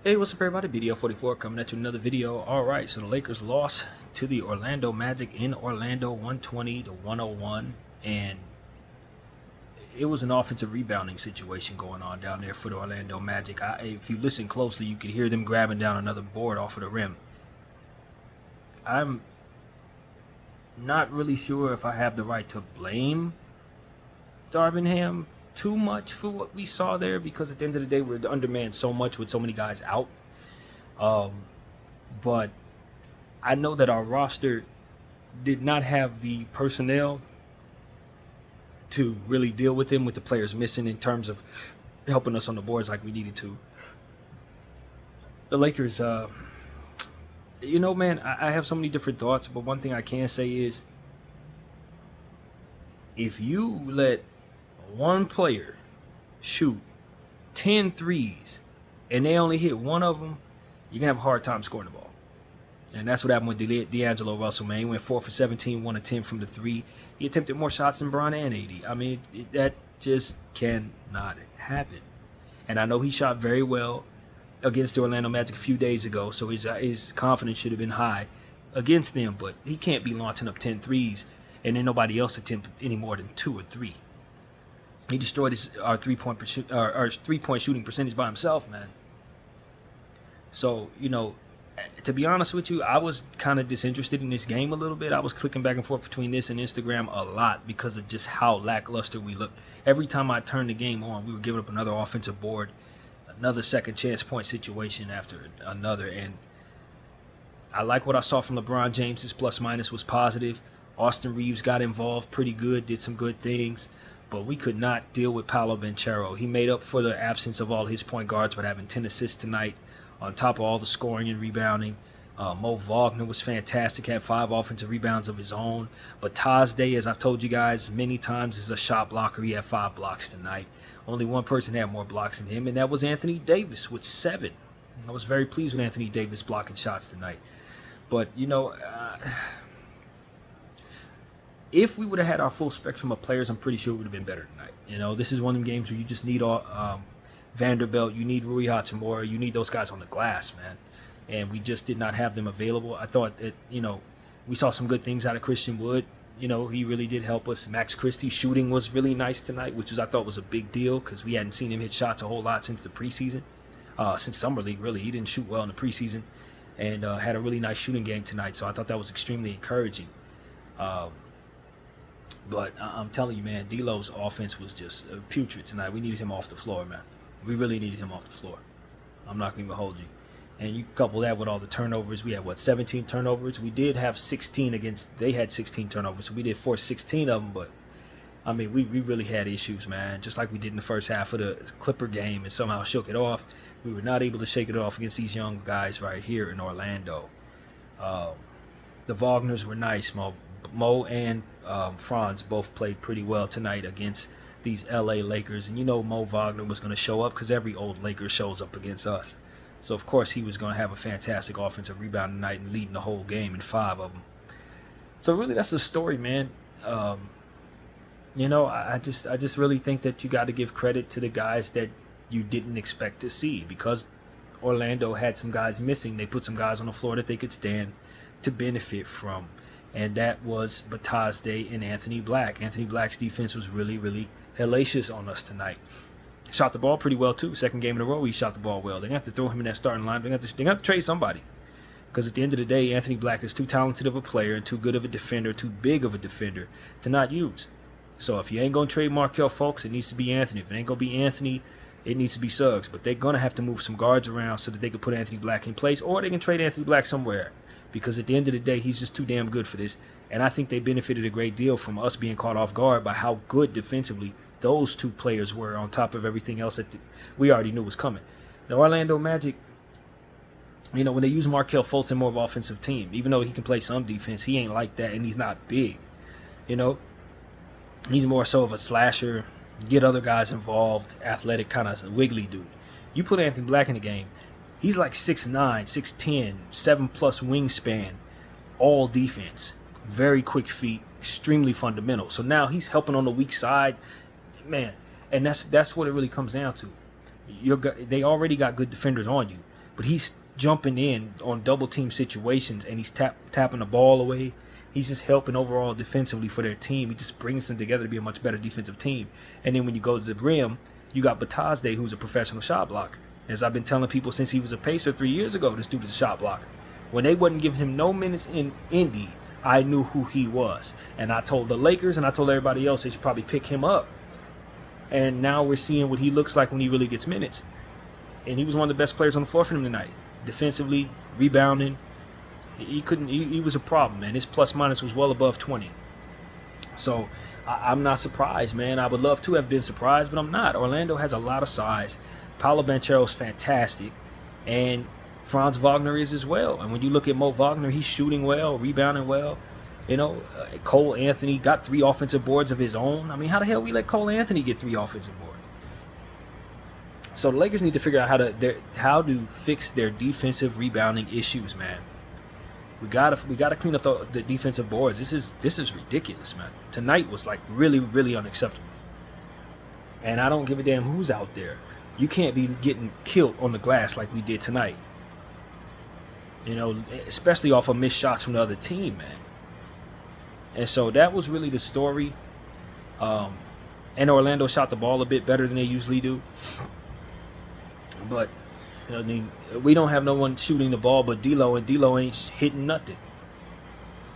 Hey, what's up everybody? BDL44 coming at you with another video. Alright, so the Lakers lost to the Orlando Magic in Orlando 120-101, and it was an offensive rebounding situation going on down there for the Orlando Magic. If you listen closely, you could hear them grabbing down another board off of the rim. I'm not really sure if I have the right to blame Darvin Ham too much for what we saw there, because at the end of the day we're undermanned so much with so many guys out. But I know that our roster did not have the personnel to really deal with him, with the players missing, in terms of helping us on the boards like we needed to. The Lakers, man, I have so many different thoughts, but one thing I can say is, if you let one player shoot 10 threes and they only hit one of them, you're going to have a hard time scoring the ball. And that's what happened with D'Angelo Russell, man. He went 4 for 17, 1 of 10 from the three. He attempted more shots than Bron and AD. I mean, that just cannot happen. And I know he shot very well against the Orlando Magic a few days ago, so his confidence should have been high against them, but he can't be launching up 10 threes and then nobody else attempt any more than 2 or 3. He destroyed our three-point shooting percentage by himself, man. So, to be honest with you, I was kind of disinterested in this game a little bit. I was clicking back and forth between this and Instagram a lot because of just how lackluster we looked. Every time I turned the game on, we were giving up another offensive board, another second chance point situation after another. And I like what I saw from LeBron James. His plus-minus was positive. Austin Reeves got involved pretty good, did some good things. But we could not deal with Paolo Banchero. He made up for the absence of all his point guards by having 10 assists tonight, on top of all the scoring and rebounding. Mo Wagner was fantastic, had 5 offensive rebounds of his own. But Day, as I've told you guys many times, is a shot blocker. He had 5 blocks tonight. Only one person had more blocks than him, and that was Anthony Davis with 7. I was very pleased with Anthony Davis blocking shots tonight. But, if we would have had our full spectrum of players, I'm pretty sure it would have been better tonight. This is one of them games where you just need Vanderbilt, you need Rui Hachimura, you need those guys on the glass, man. And we just did not have them available. I thought that, we saw some good things out of Christian Wood. He really did help us. Max Christie's shooting was really nice tonight, which I thought was a big deal, because we hadn't seen him hit shots a whole lot since the preseason. Since Summer League, really. He didn't shoot well in the preseason, and had a really nice shooting game tonight, so I thought that was extremely encouraging. But I'm telling you, man, D'Lo's offense was just putrid tonight. We needed him off the floor, man. We really needed him off the floor. I'm not going to even hold you. And you couple that with all the turnovers. We had, 17 turnovers? We did have 16 they had 16 turnovers, so we did force 16 of them. But, I mean, we really had issues, man. Just like we did in the first half of the Clipper game and somehow shook it off. We were not able to shake it off against these young guys right here in Orlando. The Wagners were nice. Mo and Franz both played pretty well tonight against these LA Lakers. And Mo Wagner was going to show up, because every old Laker shows up against us. So, of course, he was going to have a fantastic offensive rebound tonight and leading the whole game in 5 of them. So, really, that's the story, man. I just really think that you got to give credit to the guys that you didn't expect to see, because Orlando had some guys missing. They put some guys on the floor that they could stand to benefit from. And that was Day and Anthony Black. Anthony Black's defense was really, really hellacious on us tonight. Shot the ball pretty well, too. Second game in a row, he shot the ball well. They're going to have to throw him in that starting line. They're going to have to trade somebody. Because at the end of the day, Anthony Black is too talented of a player and too good of a defender, too big of a defender to not use. So if you ain't going to trade Markelle Fultz, it needs to be Anthony. If it ain't going to be Anthony, it needs to be Suggs. But they're going to have to move some guards around so that they can put Anthony Black in place, or they can trade Anthony Black somewhere. Because at the end of the day, he's just too damn good for this. And I think they benefited a great deal from us being caught off guard by how good defensively those 2 players were, on top of everything else that we already knew was coming. The Orlando Magic, when they use Markelle Fultz in more of an offensive team, even though he can play some defense, he ain't like that, and he's not big. He's more so of a slasher, get other guys involved, athletic, kind of wiggly dude. You put Anthony Black in the game, he's like 6'9", 6'10", 7+ wingspan, all defense. Very quick feet, extremely fundamental. So now he's helping on the weak side, man. And that's what it really comes down to. They already got good defenders on you. but he's jumping in on double team situations and he's tapping the ball away. He's just helping overall defensively for their team. He just brings them together to be a much better defensive team. And then when you go to the rim, you got Batazde, who's a professional shot blocker. As I've been telling people since he was a Pacer 3 years ago, this dude is a shot blocker. When they wasn't giving him no minutes in Indy, I knew who he was. And I told the Lakers and I told everybody else they should probably pick him up. And now we're seeing what he looks like when he really gets minutes. And he was one of the best players on the floor for them tonight. Defensively, rebounding. He was a problem, man. His plus minus was well above 20. So I'm not surprised, man. I would love to have been surprised, but I'm not. Orlando has a lot of size. Paolo Banchero's fantastic. And Franz Wagner is as well. And when you look at Mo Wagner, he's shooting well, rebounding well. You know, Cole Anthony got 3 offensive boards of his own. I mean, how the hell we let Cole Anthony get 3 offensive boards? So the Lakers need to figure out how to fix their defensive rebounding issues, man. We gotta clean up the defensive boards. This is ridiculous, man. Tonight was like really, really unacceptable. And I don't give a damn who's out there. You can't be getting killed on the glass like we did tonight. You know, especially off of missed shots from the other team, man. And so that was really the story. And Orlando shot the ball a bit better than they usually do. But I mean, we don't have no one shooting the ball but D'Lo, and D'Lo ain't hitting nothing.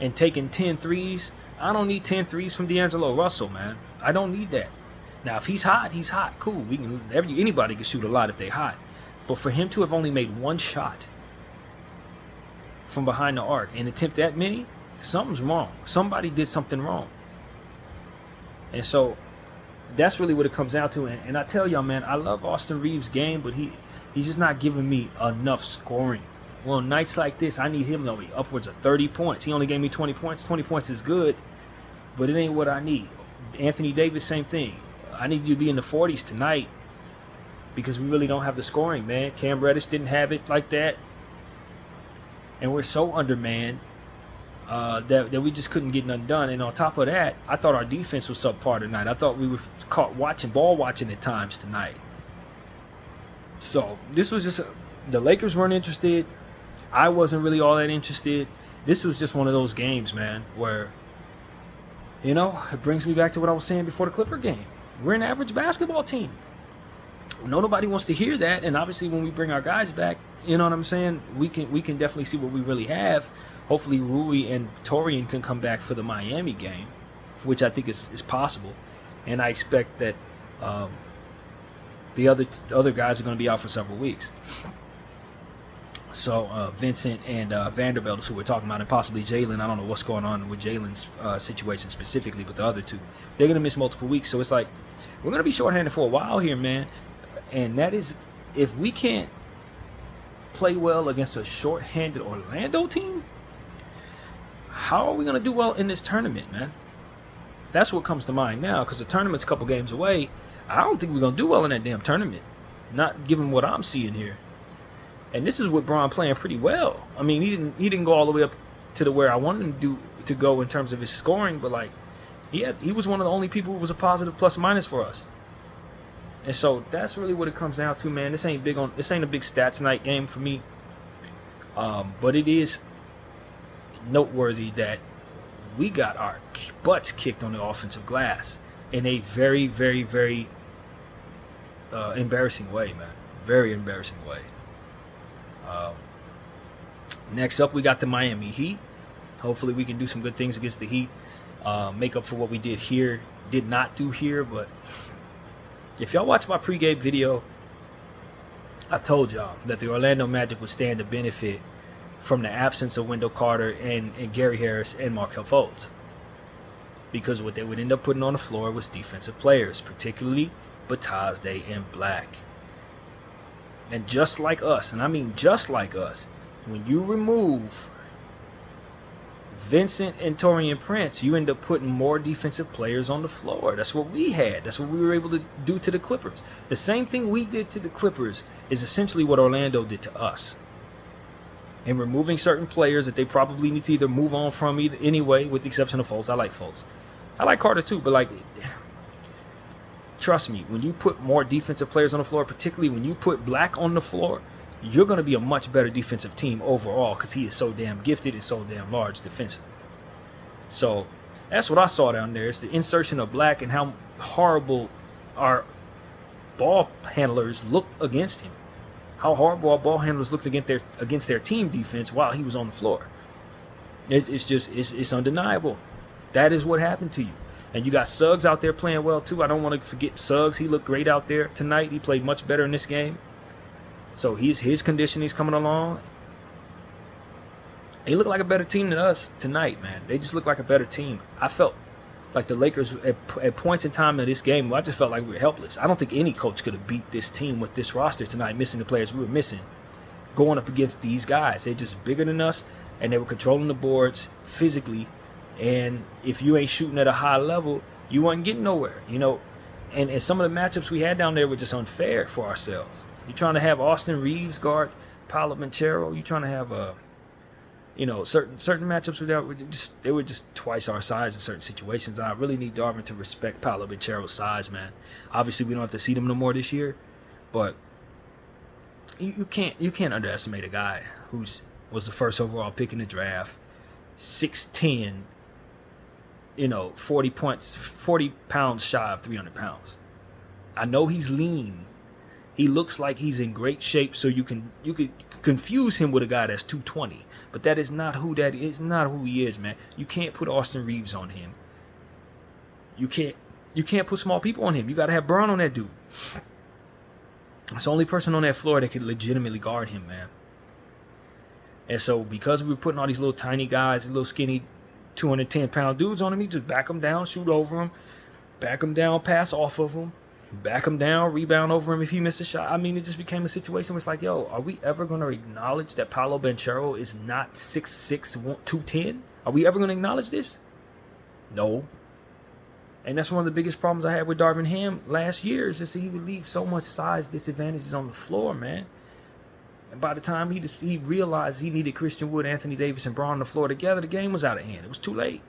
And taking 10 threes, I don't need 10 threes from D'Angelo Russell, man. I don't need that. Now, if he's hot, he's hot. Cool. Anybody can shoot a lot if they're hot. But for him to have only made 1 shot from behind the arc and attempt that many, something's wrong. Somebody did something wrong. And so that's really what it comes down to. And I tell y'all, man, I love Austin Reeves' game, but he's just not giving me enough scoring. Well, nights like this, I need him to be upwards of 30 points. He only gave me 20 points. 20 points is good, but it ain't what I need. Anthony Davis, same thing. I need you to be in the 40s tonight because we really don't have the scoring, man. Cam Reddish didn't have it like that. And we're so undermanned that we just couldn't get nothing done. And on top of that, I thought our defense was subpar tonight. I thought we were caught ball watching at times tonight. So this was just the Lakers weren't interested. I wasn't really all that interested. This was just one of those games, man, where, you know, it brings me back to what I was saying before the Clipper game. We're an average basketball team. Nobody wants to hear that. And obviously when we bring our guys back, you know what I'm saying, we can definitely see what we really have. Hopefully Rui and Torian can come back for the Miami game, which I think is possible. And I expect that the other guys are going to be out for several weeks. So Vincent and Vanderbilt is who we're talking about, and possibly Jalen. I don't know what's going on with Jalen's situation specifically, but the other two, they're going to miss multiple weeks. So it's like we're going to be shorthanded for a while here, man. And that is, if we can't play well against a shorthanded Orlando team, how are we going to do well in this tournament, man? That's what comes to mind now, because the tournament's a couple games away. I don't think we're going to do well in that damn tournament, not given what I'm seeing here. And this is with Bron playing pretty well. I mean, he didn't go all the way up to where I wanted him to go in terms of his scoring, but like he was one of the only people who was a positive plus minus for us. And so that's really what it comes down to, man. This ain't a big stats night game for me. But it is noteworthy that we got our butts kicked on the offensive glass in a very, very, very embarrassing way, man. Very embarrassing way. Next up, we got the Miami Heat. Hopefully we can do some good things against the Heat. Make up for what we did not do here. But if y'all watch my pregame video, I told y'all that the Orlando Magic would stand to benefit from the absence of Wendell Carter and Gary Harris and Markelle Fultz. Because what they would end up putting on the floor was defensive players, particularly Batazde and Black. And just like us, and I mean just like us, when you remove Vincent and Taurean Prince, you end up putting more defensive players on the floor. That's what we had. That's what we were able to do to the Clippers. The same thing we did to the Clippers is essentially what Orlando did to us. And removing certain players that they probably need to either move on from anyway, with the exception of Fultz. I like Fultz. I like Carter too, but like, trust me, when you put more defensive players on the floor, particularly when you put Black on the floor, you're going to be a much better defensive team overall because he is so damn gifted and so damn large defensively. So that's what I saw down there. It's the insertion of Black and how horrible our ball handlers looked against him. How horrible our ball handlers looked against their team defense while he was on the floor. It's undeniable. That is what happened to you. And you got Suggs out there playing well too. I don't want to forget Suggs. He looked great out there tonight. He played much better in this game. So his conditioning's coming along. They look like a better team than us tonight, man. They just look like a better team. I felt like the Lakers at points in time in this game, I just felt like we were helpless. I don't think any coach could have beat this team with this roster tonight, missing the players we were missing, going up against these guys. They're just bigger than us, and they were controlling the boards physically. And if you ain't shooting at a high level, you weren't getting nowhere, you know. And some of the matchups we had down there were just unfair for ourselves. You're trying to have Austin Reeves guard Paolo Banchero. You're trying to have certain matchups they were just twice our size in certain situations. And I really need Darvin to respect Paolo Banchero's size, man. Obviously, we don't have to see them no more this year, but you can't underestimate a guy was the first overall pick in the draft, 6'10", 40 pounds shy of 300 pounds. I know he's lean. He looks like he's in great shape, so you could confuse him with a guy that's 220. But that is not who he is, man. You can't put Austin Reeves on him. You can't put small people on him. You got to have Braun on that dude. It's the only person on that floor that could legitimately guard him, man. And so because we were putting all these little tiny guys, little skinny 210-pound dudes on him, you just back them down, shoot over him, back him down, pass off of him, back him down, rebound over him if he missed a shot. I mean, it just became a situation where it's like, yo, are we ever going to acknowledge that Paolo Banchero is not 6'6", 210? Are we ever going to acknowledge this? No. And that's one of the biggest problems I had with Darvin Ham last year is just he would leave so much size disadvantages on the floor, man. And by the time he realized he needed Christian Wood, Anthony Davis, and Braun on the floor together, the game was out of hand. It was too late.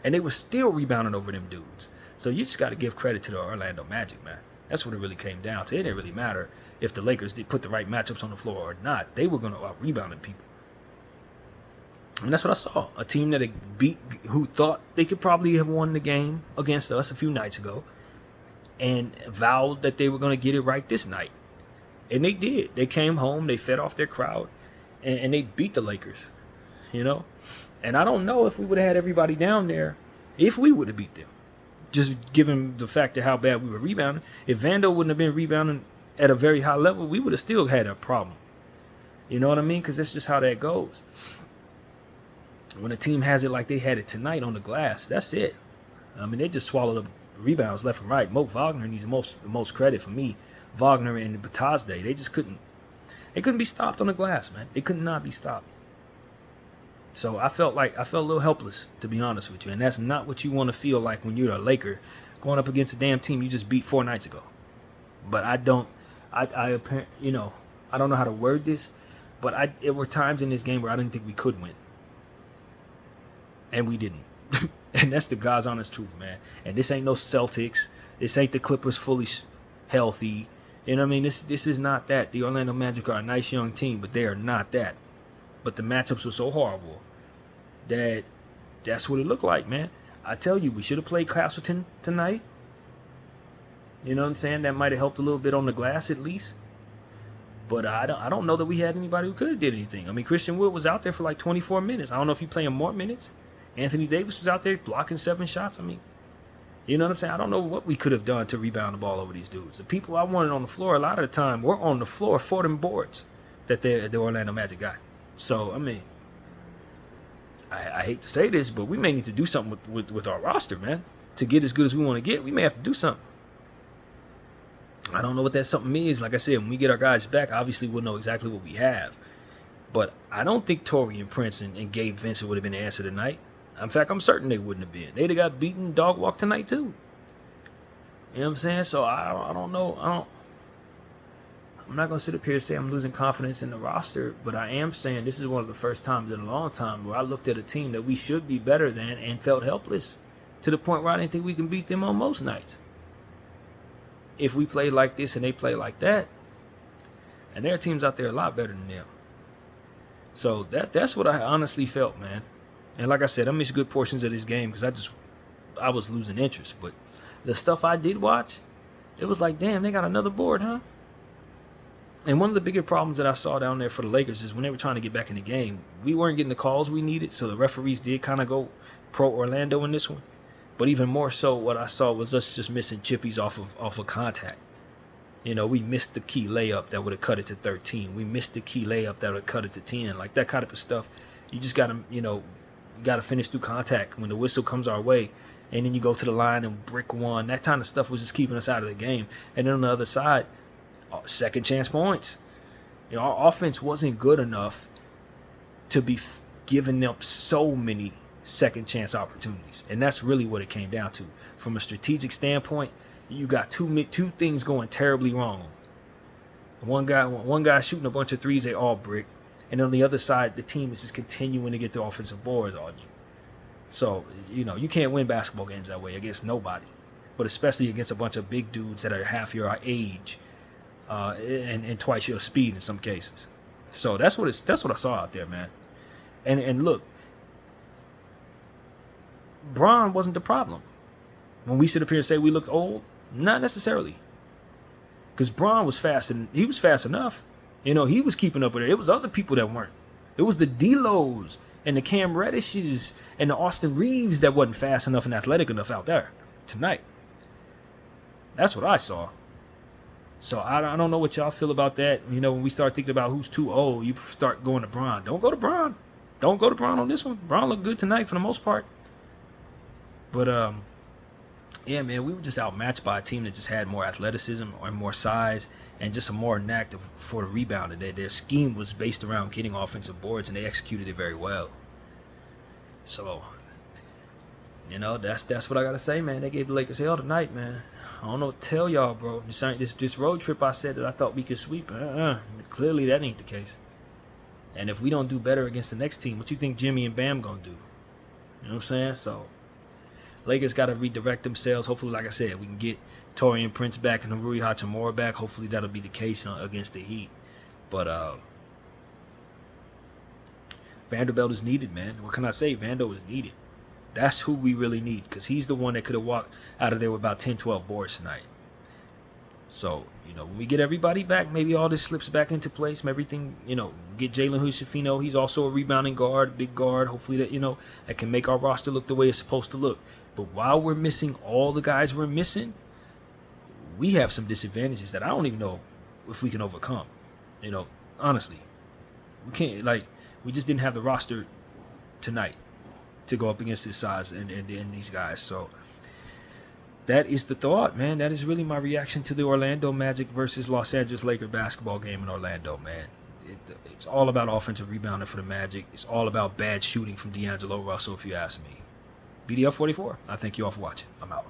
And they were still rebounding over them dudes. So you just got to give credit to the Orlando Magic, man. That's what it really came down to. It didn't really matter if the Lakers did put the right matchups on the floor or not. They were going to out-rebound people. And that's what I saw. A team that who thought they could probably have won the game against us a few nights ago and vowed that they were going to get it right this night. And they did. They came home, they fed off their crowd, and they beat the Lakers, And I don't know if we would have had everybody down there if we would have beat them. Just given the fact of how bad we were rebounding. If Vando wouldn't have been rebounding at a very high level, we would have still had a problem. You know what I mean? Because that's just how that goes. When a team has it like they had it tonight on the glass, that's it. I mean, they just swallowed up rebounds left and right. Mo Wagner needs the most credit for me. Wagner and Batazde, they just couldn't be stopped on the glass, man. They could not be stopped. So I felt a little helpless, to be honest with you. And that's not what you want to feel like when you're a Laker going up against a damn team you just beat 4 nights ago. But I don't know how to word this, but there were times in this game where I didn't think we could win. And we didn't. And that's the God's honest truth, man. And this ain't no Celtics. This ain't the Clippers fully healthy. You know what I mean? This is not that. The Orlando Magic are a nice young team, but they are not that. But the matchups were so horrible that's what it looked like, man. I tell you, we should have played Castleton tonight. You know what I'm saying? That might have helped a little bit on the glass at least. But I don't know that we had anybody who could have did anything. I mean, Christian Wood was out there for like 24 minutes. I don't know if he playing more minutes. Anthony Davis was out there blocking 7 shots. I mean, you know what I'm saying? I don't know what we could have done to rebound the ball over these dudes. The people I wanted on the floor a lot of the time were on the floor for them boards that the Orlando Magic got. So, I mean, I hate to say this, but we may need to do something with our roster, man. To get as good as we want to get, we may have to do something. I don't know what that something is. Like I said, when we get our guys back, obviously we'll know exactly what we have. But I don't think Taurean Prince and Gabe Vincent would have been the answer tonight. In fact, I'm certain they wouldn't have been. They'd have got beaten dog walk tonight, too. You know what I'm saying? So, I don't know. I'm not going to sit up here and say I'm losing confidence in the roster, but I am saying this is one of the first times in a long time where I looked at a team that we should be better than and felt helpless to the point where I didn't think we can beat them on most nights. If we play like this and they play like that, And there are teams out there a lot better than them. So that's what I honestly felt, man. And like I said, I missed good portions of this game because I was losing interest. But the stuff I did watch, it was like, damn, they got another board, huh? And one of the bigger problems that I saw down there for the Lakers is when they were trying to get back in the game, we weren't getting the calls we needed. So the referees did kind of go pro Orlando in this one. But even more so, what I saw was us just missing chippies off of contact. You know, we missed the key layup that would have cut it to 13. We missed the key layup that would have cut it to 10. Like that kind of stuff. You just got to finish through contact when the whistle comes our way. And then you go to the line and brick one. That kind of stuff was just keeping us out of the game. And then on the other side, second chance points. You know, our offense wasn't good enough to be giving up so many second chance opportunities. And that's really what it came down to. From a strategic standpoint, you got two things going terribly wrong. One guy shooting a bunch of threes, they all brick. And on the other side, the team is just continuing to get the offensive boards on you. So, you know, you can't win basketball games that way against nobody. But especially against a bunch of big dudes that are half your age and twice your speed in some cases. So that's what I saw out there, man. And look, Bron wasn't the problem. When we sit up here and say we looked old, not necessarily. Because Bron was fast, and he was fast enough. You know, he was keeping up with it. It was other people that weren't. It was the D'Los and the Cam Reddishes and the Austin Reeves that wasn't fast enough and athletic enough out there tonight. That's what I saw. So I don't know what y'all feel about that. You know, when we start thinking about who's too old, you start going to Bron. Don't go to Bron. Don't go to Bron on this one. Bron looked good tonight for the most part. But, yeah, man, we were just outmatched by a team that just had more athleticism or more size and just a more knack for the rebound. And their scheme was based around getting offensive boards, and they executed it very well. So, you know, that's what I got to say, man. They gave the Lakers hell tonight, man. I don't know what to tell y'all, bro. This road trip I said that I thought we could sweep. Clearly that ain't the case. And if we don't do better against the next team, what you think Jimmy and Bam going to do? You know what I'm saying? So, Lakers got to redirect themselves. Hopefully, like I said, we can get Taurean Prince back and Rui Hachimura back. Hopefully, that'll be the case against the Heat. But Vanderbilt is needed, man. What can I say? Vando is needed. That's who we really need, because he's the one that could have walked out of there with about 10, 12 boards tonight. So, you know, when we get everybody back, maybe all this slips back into place. Everything, you know, get Jalen Hood-Schifino. He's also a rebounding guard, big guard. Hopefully that, you know, that can make our roster look the way it's supposed to look. But while we're missing all the guys we're missing, we have some disadvantages that I don't even know if we can overcome. You know, honestly, we can't, like, we just didn't have the roster tonight to go up against this size and these guys. So that is the thought, man. That is really my reaction to the Orlando Magic versus Los Angeles Lakers basketball game in Orlando, man. It's all about offensive rebounding for the Magic. It's all about bad shooting from D'Angelo Russell, if you ask me. BDF 44, I thank you all for watching. I'm out.